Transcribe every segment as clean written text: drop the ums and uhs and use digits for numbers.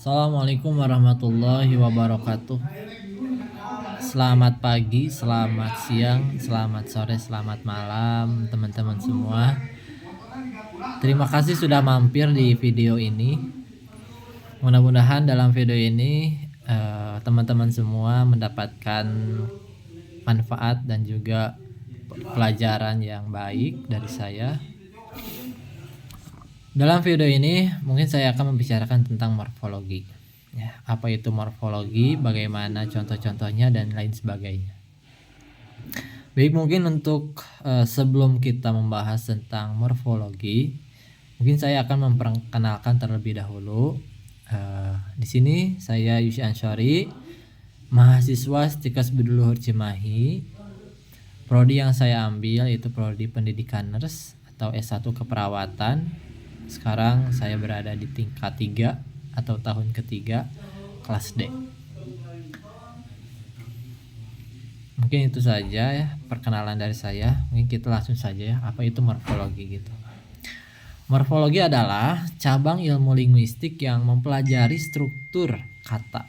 Assalamualaikum warahmatullahi wabarakatuh. Selamat pagi, selamat siang, selamat sore, selamat malam teman-teman semua. Terima kasih sudah mampir di video ini. Mudah-mudahan dalam video ini teman-teman semua mendapatkan manfaat dan juga pelajaran yang baik dari saya. Dalam video ini mungkin saya akan membicarakan tentang morfologi. Ya, apa itu morfologi, bagaimana contoh-contohnya dan lain sebagainya. Baik, mungkin untuk sebelum kita membahas tentang morfologi, mungkin saya akan memperkenalkan terlebih dahulu. Di sini saya Yusy Ansyari, mahasiswa Stikas Biduluhur Cimahi. Prodi yang saya ambil yaitu Prodi Pendidikan Nurse atau S1 Keperawatan. Sekarang saya berada di tingkat 3 atau tahun ketiga kelas D. Mungkin itu saja ya perkenalan dari saya. Mungkin kita langsung saja ya, apa itu morfologi gitu. Morfologi adalah cabang ilmu linguistik yang mempelajari struktur kata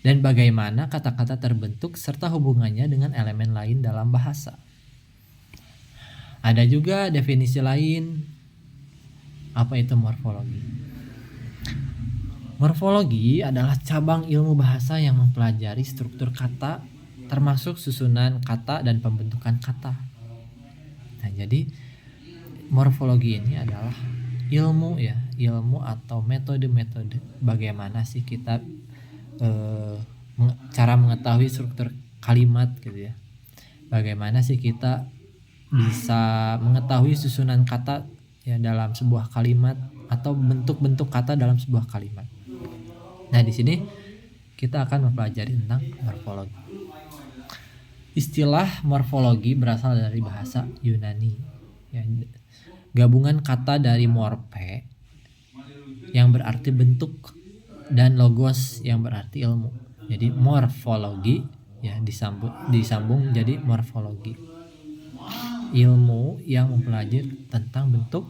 dan bagaimana kata-kata terbentuk serta hubungannya dengan elemen lain dalam bahasa. Ada juga definisi lain. Apa itu morfologi? Morfologi adalah cabang ilmu bahasa yang mempelajari struktur kata, termasuk susunan kata dan pembentukan kata. Nah, jadi morfologi ini adalah ilmu atau metode-metode bagaimana sih kita cara mengetahui struktur kalimat gitu ya. Bagaimana sih kita bisa mengetahui susunan kata ya dalam sebuah kalimat atau bentuk-bentuk kata dalam sebuah kalimat. Nah, di sini kita akan mempelajari tentang morfologi. Istilah morfologi berasal dari bahasa Yunani. Ya, gabungan kata dari morphe yang berarti bentuk dan logos yang berarti ilmu. Jadi morfologi ya disambung jadi morfologi. Ilmu yang mempelajari tentang bentuk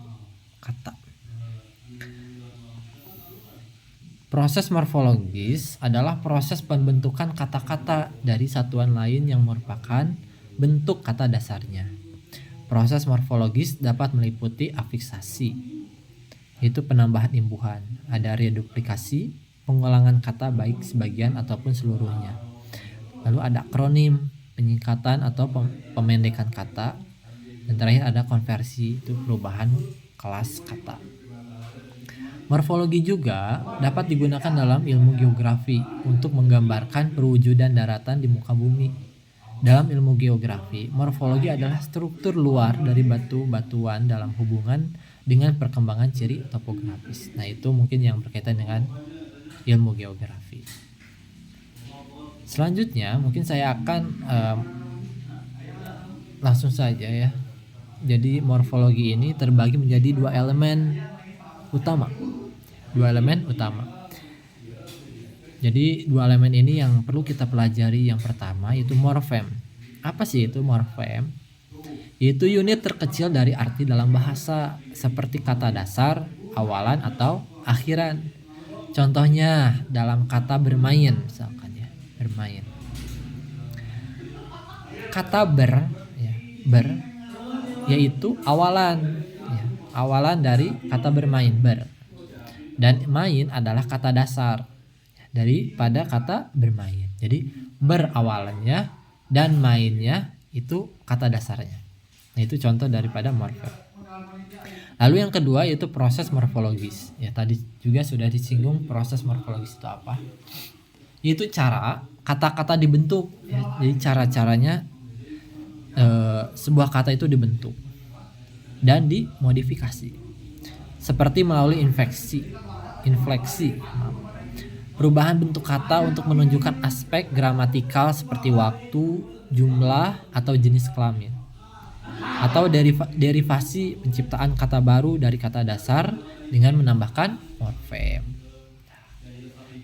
kata. Proses morfologis adalah proses pembentukan kata-kata dari satuan lain yang merupakan bentuk kata dasarnya. Proses morfologis dapat meliputi afiksasi, yaitu penambahan imbuhan, ada reduplikasi, pengulangan kata baik sebagian ataupun seluruhnya. Lalu ada akronim, penyingkatan atau pemendekan kata. Dan terakhir ada konversi, itu perubahan kelas kata. Morfologi juga dapat digunakan dalam ilmu geografi untuk menggambarkan perwujudan daratan di muka bumi. Dalam ilmu geografi, morfologi adalah struktur luar dari batu-batuan dalam hubungan dengan perkembangan ciri topografis. Nah, itu mungkin yang berkaitan dengan ilmu geografi. Selanjutnya mungkin saya akan langsung saja ya. Jadi morfologi ini terbagi menjadi dua elemen utama. Jadi dua elemen ini yang perlu kita pelajari. Yang pertama yaitu morfem. Apa sih itu morfem? Yaitu unit terkecil dari arti dalam bahasa, seperti kata dasar, awalan atau akhiran. Contohnya dalam kata bermain misalkan ya, bermain. Kata ber yaitu awalan ya, awalan dari kata bermain ber, dan main adalah kata dasar daripada kata bermain. Jadi berawalannya dan mainnya itu kata dasarnya. Nah, itu contoh daripada morfem. Lalu yang kedua yaitu proses morfologis. Ya, tadi juga sudah disinggung proses morfologis itu apa. Itu cara kata-kata dibentuk ya. Jadi cara-caranya sebuah kata itu dibentuk dan dimodifikasi, seperti melalui infleksi, perubahan bentuk kata untuk menunjukkan aspek gramatikal seperti waktu, jumlah, atau jenis kelamin, atau derivasi penciptaan kata baru dari kata dasar dengan menambahkan morfem.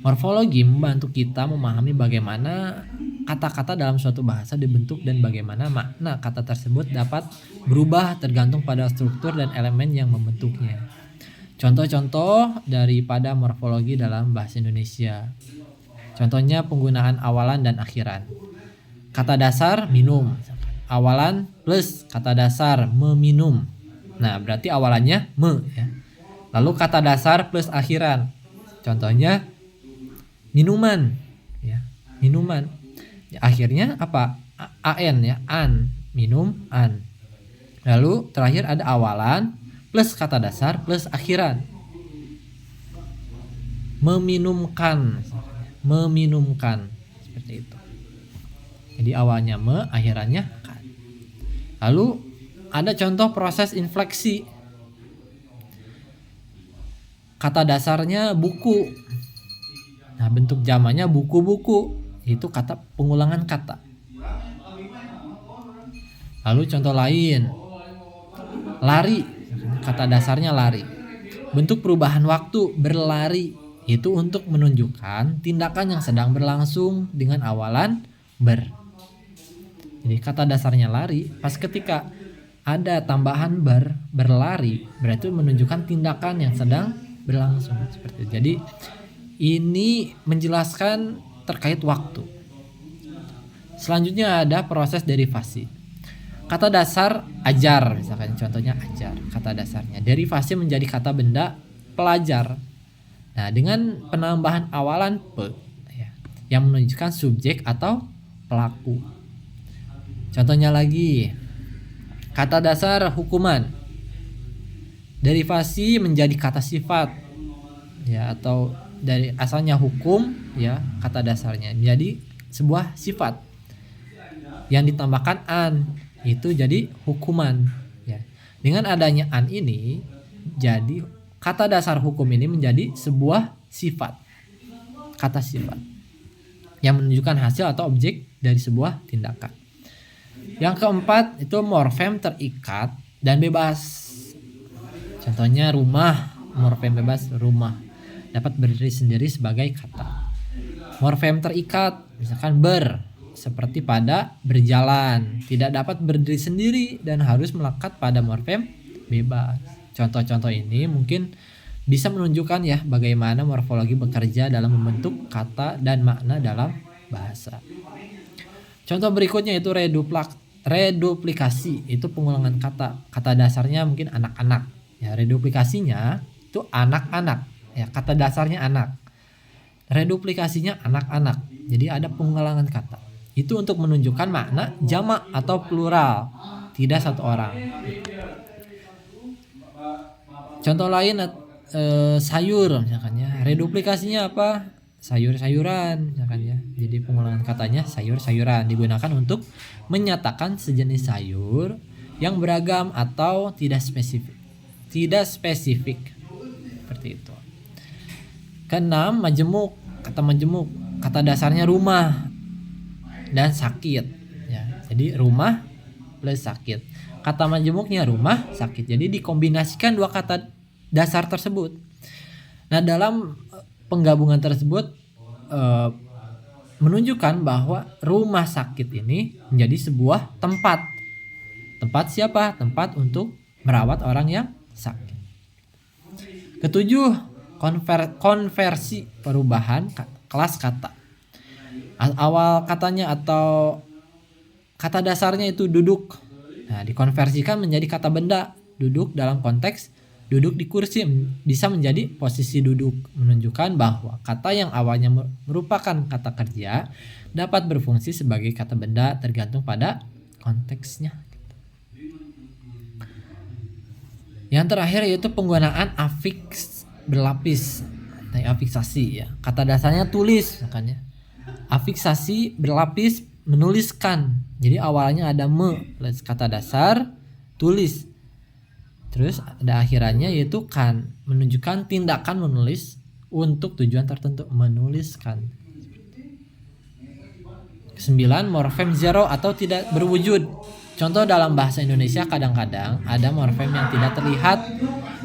Morfologi membantu kita memahami bagaimana kata-kata dalam suatu bahasa dibentuk dan bagaimana makna kata tersebut dapat berubah tergantung pada struktur dan elemen yang membentuknya. Contoh-contoh daripada morfologi dalam bahasa Indonesia. Contohnya penggunaan awalan dan akhiran. Kata dasar minum. Awalan plus kata dasar meminum. Nah, berarti awalannya me ya. Lalu kata dasar plus akhiran. Contohnya minuman ya, minuman. Akhirnya apa? An ya, an, minum, an. Lalu terakhir ada awalan plus kata dasar plus akhiran. Meminumkan. Meminumkan seperti itu. Jadi awalnya me, akhirannya kan. Lalu ada contoh proses infleksi. Kata dasarnya buku. Nah, bentuk jamannya buku-buku. Itu kata pengulangan kata. Lalu contoh lain. Lari. Kata dasarnya lari. Bentuk perubahan waktu berlari. Itu untuk menunjukkan tindakan yang sedang berlangsung dengan awalan ber. Jadi kata dasarnya lari, pas ketika ada tambahan berlari, berarti menunjukkan tindakan yang sedang berlangsung seperti itu. Jadi ini menjelaskan terkait waktu. Selanjutnya ada proses derivasi. Kata dasar ajar, misalkan contohnya ajar, kata dasarnya. Derivasi menjadi kata benda pelajar. Nah, dengan penambahan awalan pe ya, yang menunjukkan subjek atau pelaku. Contohnya lagi, kata dasar hukuman. Derivasi menjadi kata sifat ya, atau dari asalnya hukum ya, kata dasarnya menjadi sebuah sifat yang ditambahkan an, itu jadi hukuman ya. Dengan adanya an ini, jadi kata dasar hukum ini menjadi sebuah sifat, kata sifat yang menunjukkan hasil atau objek dari sebuah tindakan. Yang keempat itu morfem terikat dan bebas. Contohnya rumah, morfem bebas rumah dapat berdiri sendiri sebagai kata. Morfem terikat misalkan ber, seperti pada berjalan, tidak dapat berdiri sendiri dan harus melekat pada morfem bebas. Contoh-contoh ini mungkin bisa menunjukkan ya bagaimana morfologi bekerja dalam membentuk kata dan makna dalam bahasa. Contoh berikutnya itu reduplikasi, itu pengulangan kata. Kata dasarnya mungkin anak-anak. Ya, reduplikasinya itu anak-anak. Ya, kata dasarnya anak. Reduplikasinya anak-anak. Jadi ada pengulangan kata. Itu untuk menunjukkan makna jamak atau plural, tidak satu orang. Contoh lain sayur misalkan ya. Reduplikasinya apa? Sayur-sayuran misalkan ya. Jadi pengulangan katanya sayur-sayuran digunakan untuk menyatakan sejenis sayur yang beragam atau tidak spesifik. Tidak spesifik. Seperti itu. Keenam, majemuk. Kata majemuk, kata dasarnya rumah dan sakit ya. Jadi rumah plus sakit. Kata majemuknya rumah, sakit. Jadi dikombinasikan dua kata dasar tersebut. Nah, dalam penggabungan tersebut menunjukkan bahwa rumah sakit ini menjadi sebuah tempat. Tempat siapa? Tempat untuk merawat orang yang sakit. Ketujuh, konversi perubahan kelas kata. Awal katanya atau kata dasarnya itu duduk. Nah, dikonversikan menjadi kata benda. Duduk dalam konteks duduk di kursi bisa menjadi posisi duduk, menunjukkan bahwa kata yang awalnya merupakan kata kerja dapat berfungsi sebagai kata benda tergantung pada konteksnya. Yang terakhir yaitu penggunaan afiks berlapis. Nah, afiksasi ya. Kata dasarnya tulis makanya. Afiksasi berlapis menuliskan. Jadi awalnya ada me plus kata dasar tulis. Terus ada akhirannya yaitu kan, menunjukkan tindakan menulis untuk tujuan tertentu, menuliskan. 9, morfem zero atau tidak berwujud. Contoh dalam bahasa Indonesia kadang-kadang ada morfem yang tidak terlihat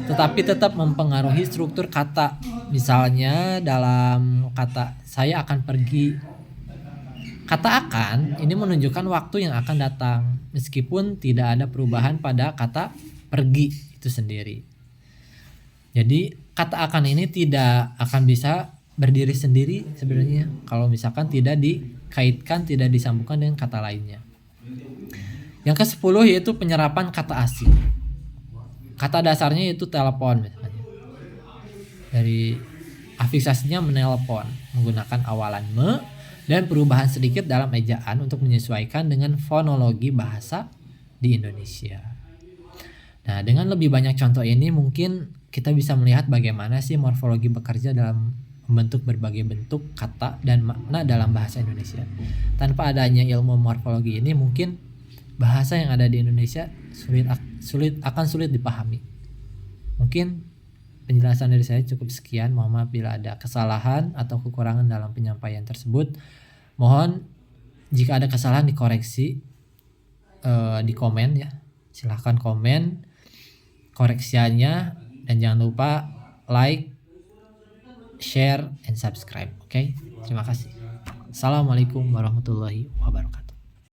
tetapi tetap mempengaruhi struktur kata. Misalnya dalam kata saya akan pergi. Kata akan ini menunjukkan waktu yang akan datang meskipun tidak ada perubahan pada kata pergi itu sendiri. Jadi kata akan ini tidak akan bisa berdiri sendiri sebenarnya kalau misalkan tidak dikaitkan, tidak disambungkan dengan kata lainnya. Yang ke-10 yaitu penyerapan kata asing. Kata dasarnya yaitu telepon misalnya. Dari afiksasinya menelpon menggunakan awalan me dan perubahan sedikit dalam ejaan untuk menyesuaikan dengan fonologi bahasa di Indonesia. Nah, dengan lebih banyak contoh ini mungkin kita bisa melihat bagaimana sih morfologi bekerja dalam membentuk berbagai bentuk kata dan makna dalam bahasa Indonesia. Tanpa adanya ilmu morfologi ini mungkin bahasa yang ada di Indonesia sulit dipahami. Mungkin penjelasan dari saya cukup sekian. Mohon maaf bila ada kesalahan atau kekurangan dalam penyampaian tersebut. Mohon jika ada kesalahan dikoreksi di komen ya. Silahkan komen koreksiannya dan jangan lupa like, share, and subscribe. Oke? Terima kasih. Assalamualaikum warahmatullahi wabarakatuh.